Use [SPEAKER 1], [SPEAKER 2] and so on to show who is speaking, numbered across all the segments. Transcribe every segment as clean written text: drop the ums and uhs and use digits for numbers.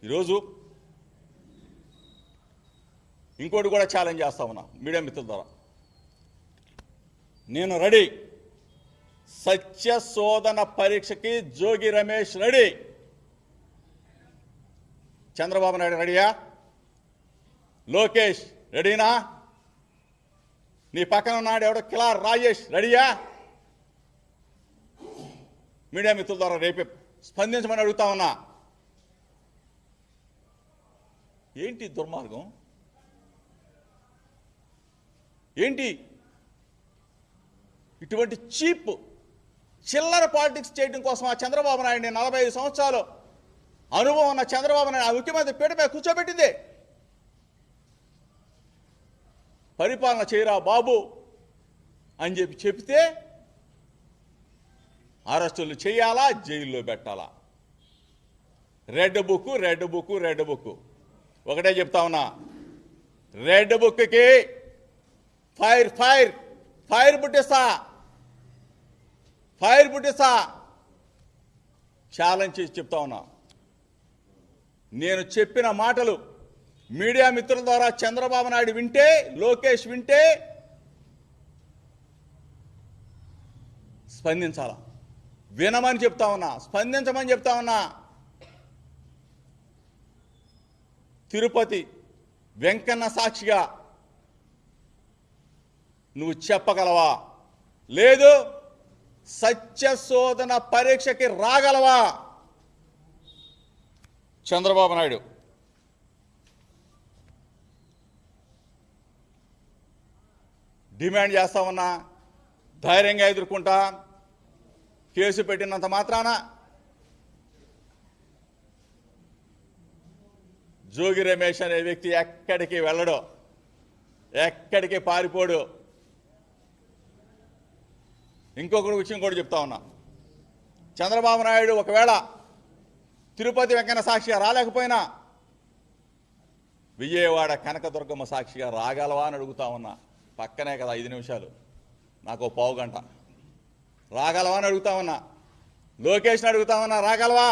[SPEAKER 1] ఈరోజు ఇంకోటి కూడా ఛాలెంజ్ చేస్తా ఉన్నా మీడియా మిత్రుల ద్వారా. నేను రెడీ. సత్య శోధన పరీక్షకి జోగి రమేష్ రెడీ. చంద్రబాబు నాయుడు రెడీయా? లోకేష్ రెడీనా? నీ పక్కన ఉన్నాడు ఎవడో కిలార్ రాజేష్ రెడీయా? మీడియా మిత్రుల ద్వారా రేపే స్పందించమని అడుగుతా ఉన్నా. ఏంటి దుర్మార్గం? ఏంటి ఇటువంటి చీప్ చిల్లర పాలిటిక్స్ చేయడం కోసం ఆ చంద్రబాబు నాయుడిని 45 సంవత్సరాలు అనుభవం ఉన్న చంద్రబాబు నాయుడు ఆ ముఖ్యమంత్రి పీటపై కూర్చోబెట్టింది. పరిపాలన చేయరా బాబు అని చెప్తే అరెస్టులు చేయాలా, జైల్లో పెట్టాలా? Red book red book red book. ఒకటే చెప్తా ఉన్నా, రెడ్ బుక్కి ఫైర్ ఫైర్ ఫైర్ పుట్టిస్తా, ఫైర్ పుట్టిస్తా ఛాలెంజ్ చేసి చెప్తా ఉన్నా. నేను చెప్పిన మాటలు మీడియా మిత్రుల ద్వారా చంద్రబాబు నాయుడు వింటే, లోకేష్ వింటే స్పందించాలా? వినమని చెప్తా ఉన్నా, స్పందించమని చెప్తా ఉన్నా. తిరుపతి వెంకన్న సాక్షిగా నువ్వు చెప్పగలవా? లేదు సత్య శోధన పరీక్షకి రాగలవా? చంద్రబాబు నాయుడు డిమాండ్ చేస్తా ఉన్నా, ధైర్యంగా ఎదుర్కొంటా. కేసు పెట్టినంత మాత్రాన జోగి రమేష్ అనే వ్యక్తి ఎక్కడికి వెళ్ళడు, ఎక్కడికి పారిపోడు. ఇంకొకటి విషయం కూడా చెప్తా ఉన్నా, చంద్రబాబు నాయుడు ఒకవేళ తిరుపతి వెంకన్న సాక్షిగా రాలేకపోయినా విజయవాడ కనకదుర్గమ్మ సాక్షిగా రాగలవా అని అడుగుతా ఉన్నా. పక్కనే కదా 5 నిమిషాలు, నాకు పావు గంట. రాగలవా అని అడుగుతా ఉన్నా. లోకేష్ని అడుగుతా ఉన్నా, రాగలవా?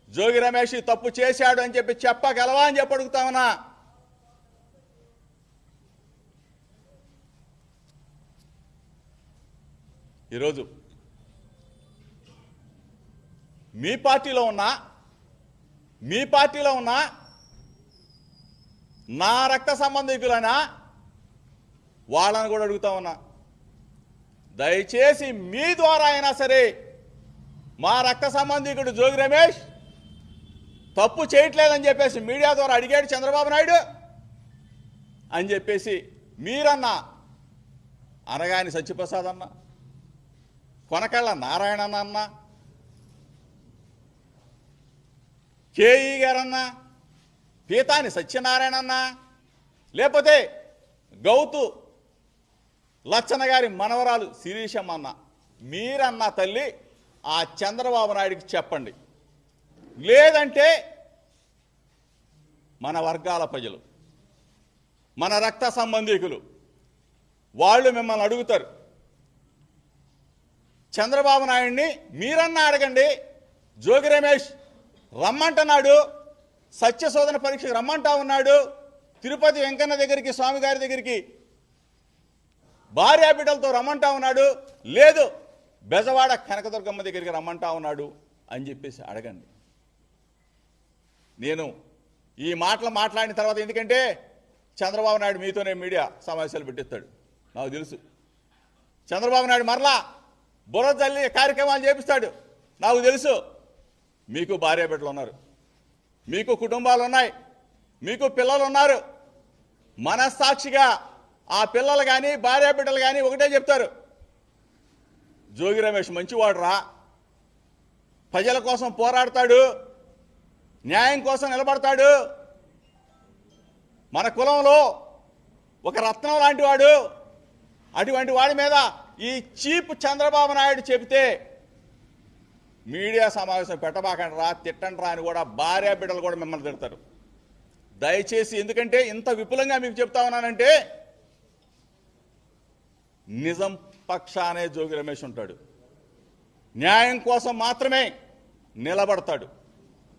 [SPEAKER 1] జోగి రమేష్ తప్పు చేశాడు అని చెప్పగలవా అని అడుగుతా ఉన్నా. ఈరోజు మీ పార్టీలో ఉన్న నా రక్త సంబంధికులైనా వాళ్ళని కూడా అడుగుతా ఉన్నా, దయచేసి మీ ద్వారా అయినా సరే మా రక్త సంబంధికుడు జోగి రమేష్ తప్పు చేయట్లేదని చెప్పేసి మీడియా ద్వారా అడిగాడు చంద్రబాబు నాయుడు అని చెప్పేసి మీరన్నా, అనగాని సత్యప్రసాద్ అన్న, కొనకళ్ళ నారాయణ అన్న, కేఈ గారన్నా, పీతాని సత్యనారాయణ అన్న, లేకపోతే గౌతు లచ్చన్న గారి మనవరాలు శిరీషమ్మ అన్న, మీరన్నా తల్లి ఆ చంద్రబాబు నాయుడికి చెప్పండి. లేదంటే మన వర్గాల ప్రజలు, మన రక్త సంబంధికులు వాళ్ళు మిమ్మల్ని అడుగుతారు. చంద్రబాబు నాయుడిని మీరన్నా అడగండి, జోగి రమేష్ రమ్మంటున్నాడు, సత్యశోధన పరీక్షకు రమ్మంటా ఉన్నాడు, తిరుపతి వెంకన్న దగ్గరికి, స్వామి గారి దగ్గరికి భార్యా బిడ్డలతో రమ్మంటా ఉన్నాడు, లేదు బెజవాడ కనకదుర్గమ్మ దగ్గరికి రమ్మంటా ఉన్నాడు అని చెప్పేసి అడగండి. నేను ఈ మాటలు మాట్లాడిన తర్వాత, ఎందుకంటే చంద్రబాబు నాయుడు మీతోనే మీడియా సమావేశాలు పెట్టిస్తాడు నాకు తెలుసు. చంద్రబాబు నాయుడు మరలా బుర్ర తల్లి కార్యక్రమాలు చేపిస్తాడు నాకు తెలుసు. మీకు భార్య బిడ్డలు ఉన్నారు, మీకు కుటుంబాలు ఉన్నాయి, మీకు పిల్లలు ఉన్నారు. మనస్సాక్షిగా ఆ పిల్లలు కానీ భార్య బిడ్డలు కానీ ఒకటే చెప్తారు, జోగి రమేష్ మంచివాడురా, ప్రజల కోసం పోరాడతాడు, న్యాయం కోసం నిలబడతాడు, మన కులంలో ఒక రత్నం లాంటి వాడు. అటువంటి వాడి మీద ఈ చీప్ చంద్రబాబు నాయుడు చెబితే మీడియా సమావేశం పెట్టబాకండి రా, తిట్టండి రా అని కూడా భార్య బిడ్డలు కూడా మిమ్మల్ని తిడతారు. దయచేసి, ఎందుకంటే ఇంత విపులంగా మీకు చెప్తా ఉన్నానంటే నిజం పక్షానే జోగి రమేష్ ఉంటాడు, న్యాయం కోసం మాత్రమే నిలబడతాడు.